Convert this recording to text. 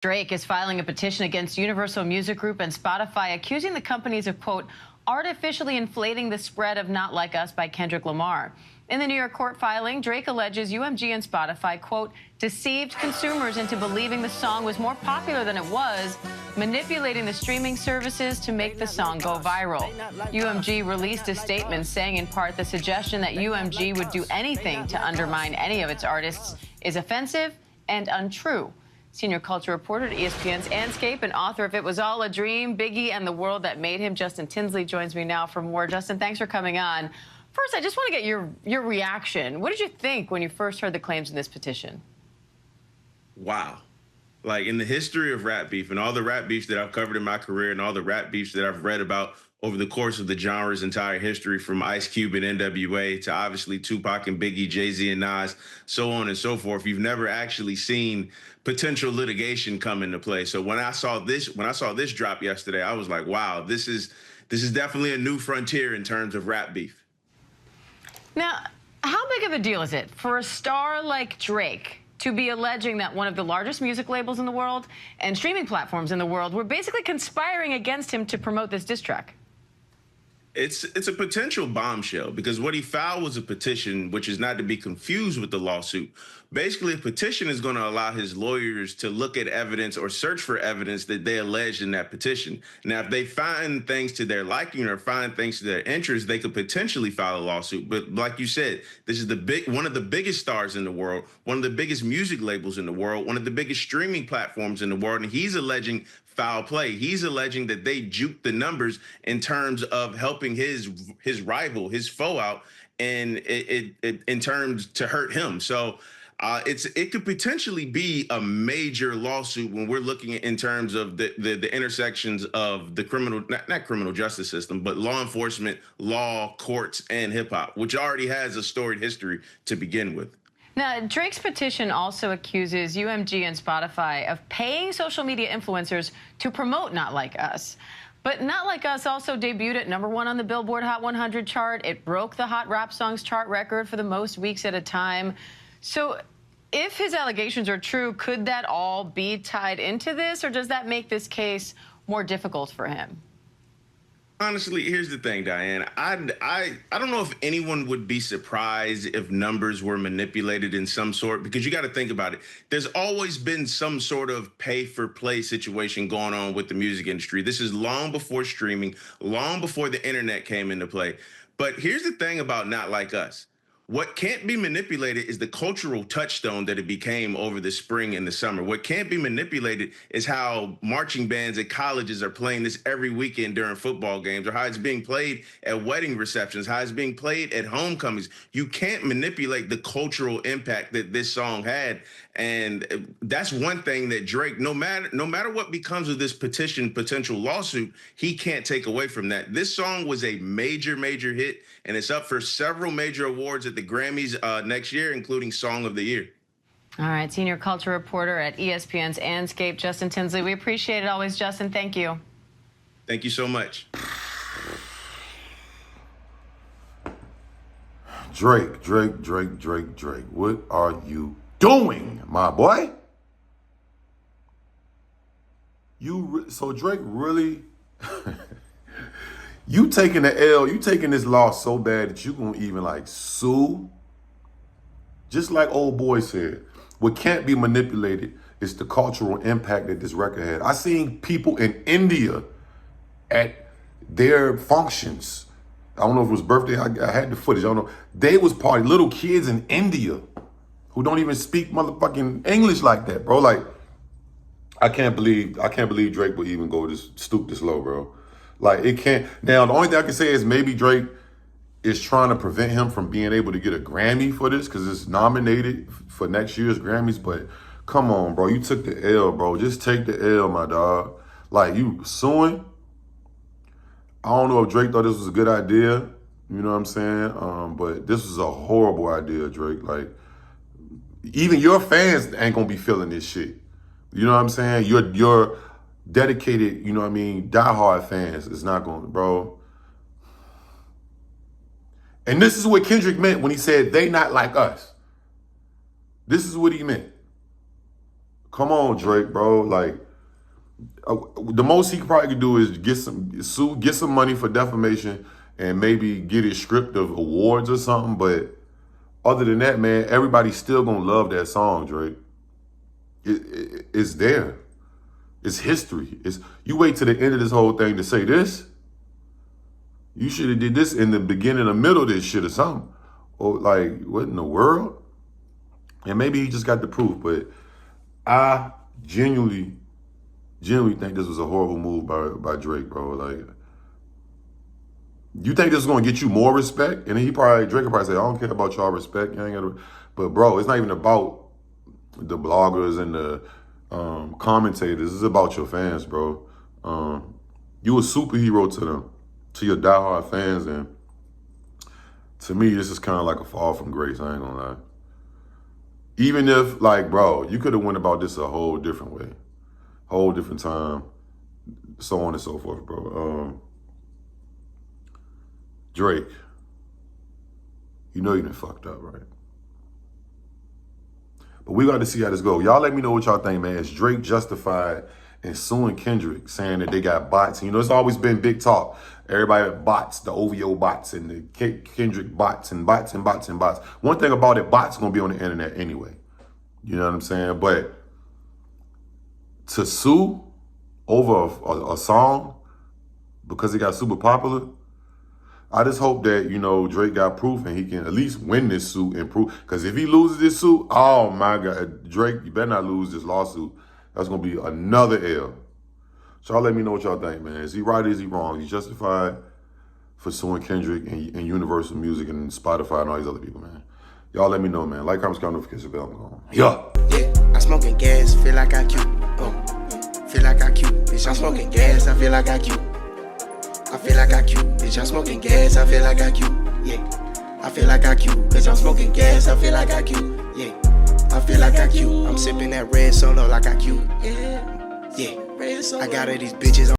Drake is filing a petition against Universal Music Group and Spotify, accusing the companies of, quote, artificially inflating the spread of Not Like Us by Kendrick Lamar. In the New York court filing, Drake alleges UMG and Spotify, quote, deceived consumers into believing the song was more popular than it was, manipulating the streaming services to make the song go viral. UMG released a statement saying in part the suggestion that UMG would do anything to undermine any of its artists is offensive and untrue. Senior culture reporter at ESPN's Anscape and author of It Was All a Dream, Biggie and the World That Made Him, Justin Tinsley, joins me now for more. Justin, thanks for coming on. First, I just want to get your reaction. What did you think when you first heard the claims in this petition? Wow. Like, in the history of rap beef and all the rap beefs that I've covered in my career and all the rap beefs that I've read about over the course of the genre's entire history, from Ice Cube and NWA to obviously Tupac and Biggie, Jay-Z and Nas, so on and so forth, you've never actually seen potential litigation come into play. So when I saw this drop yesterday, I was like, wow, this is definitely a new frontier in terms of rap beef. Now, how big of a deal is it for a star like Drake to be alleging that one of the largest music labels in the world and streaming platforms in the world were basically conspiring against him to promote this diss track? It's a potential bombshell, because what he filed was a petition, which is not to be confused with the lawsuit. Basically, a petition is going to allow his lawyers to look at evidence or search for evidence that they alleged in that petition. Now, if they find things to their liking or find things to their interest, they could potentially file a lawsuit. But like you said, this is one of the biggest stars in the world, one of the biggest music labels in the world, one of the biggest streaming platforms in the world, and he's alleging foul play. He's alleging that they juked the numbers in terms of helping his rival, his foe out, and in terms to hurt him. So it could potentially be a major lawsuit when we're looking at in terms of the intersections of the criminal, not criminal justice system, but law enforcement, law, courts, and hip hop, which already has a storied history to begin with. Now, Drake's petition also accuses UMG and Spotify of paying social media influencers to promote Not Like Us. But Not Like Us also debuted at #1 on the Billboard Hot 100 chart. It broke the Hot Rap Songs chart record for the most weeks at a time. So if his allegations are true, could that all be tied into this, or does that make this case more difficult for him? Honestly, here's the thing, Diane. I don't know if anyone would be surprised if numbers were manipulated in some sort, because you got to think about it. There's always been some sort of pay-for-play situation going on with the music industry. This is long before streaming, long before the internet came into play. But here's the thing about Not Like Us. What can't be manipulated is the cultural touchstone that it became over the spring and the summer. What can't be manipulated is how marching bands at colleges are playing this every weekend during football games, or how it's being played at wedding receptions, how it's being played at homecomings. You can't manipulate the cultural impact that this song had. And that's one thing that Drake, no matter what becomes of this potential lawsuit, he can't take away from that. This song was a major, major hit, and it's up for several major awards at the Grammys next year, including Song of the Year. All right, senior culture reporter at ESPN's Anscape, Justin Tinsley. We appreciate it always, Justin. Thank you. Thank you so much. Drake. What are you doing, my boy? So Drake really, you taking the L, you taking this loss so bad that you gonna even like sue? Just like old boy said, what can't be manipulated is the cultural impact that this record had. I seen people in India at their functions. I don't know if it was birthday, I had the footage, I don't know. They was partying, little kids in India who don't even speak motherfucking English like that, bro. Like, I can't believe Drake would even go stoop this low, bro. Like, it can't. Now, the only thing I can say is maybe Drake is trying to prevent him from being able to get a Grammy for this, because it's nominated for next year's Grammys. But come on, bro, you took the L, bro. Just take the L, my dog. Like, you suing? I don't know if Drake thought this was a good idea. You know what I'm saying? But this is a horrible idea, Drake. Like, even your fans ain't gonna be feeling this shit. You know what I'm saying? Your dedicated, you know what I mean, diehard fans is not gonna, bro. And this is what Kendrick meant when he said they not like us. This is what he meant. Come on, Drake, bro. Like, the most he probably could do is get some money for defamation and maybe get it stripped of awards or something. But other than that, man, everybody's still gonna love that song, Drake. It's there. It's history. You wait to the end of this whole thing to say this. You should have did this in the beginning or middle of this shit or something. Or like, what in the world? And maybe he just got the proof, but I genuinely think this was a horrible move by Drake, bro. Like, you think this is gonna get you more respect? And then Drake will probably say, I don't care about y'all respect. You ain't gotta. But bro, it's not even about the bloggers and the commentators. It's about your fans, bro. You a superhero to them, to your diehard fans, and to me, this is kind of like a fall from grace. I ain't gonna lie. Even if, like, bro, you could have went about this a whole different way, whole different time, so on and so forth, bro. Drake, you know you done fucked up, right? But we got to see how this go. Y'all let me know what y'all think, man. Is Drake justified in suing Kendrick, saying that they got bots? And, you know, it's always been big talk. Everybody bots, the OVO bots and the Kendrick bots and bots and bots and bots. One thing about it, bots going to be on the internet anyway. You know what I'm saying? But to sue over a song because it got super popular, I just hope that, you know, Drake got proof and he can at least win this suit and prove. Because if he loses this suit, oh my God, Drake, you better not lose this lawsuit. That's going to be another L. So y'all let me know what y'all think, man. Is he right or is he wrong? He's justified for suing Kendrick and Universal Music and Spotify and all these other people, man. Y'all let me know, man. Like, comment, subscribe, notification bell. I'm going. Yeah, I smoking gas, feel like I cute. Feel like I cute. Bitch, I'm smoking gas, I feel like I cute. I feel like I cute. Bitch, I'm smoking gas, I feel like I cute. Yeah, I feel like I cute. Bitch, I'm smoking gas, I feel like I cute. Yeah, I feel like I cute. I'm sipping that red solo like I cute. Yeah, I got all these bitches on.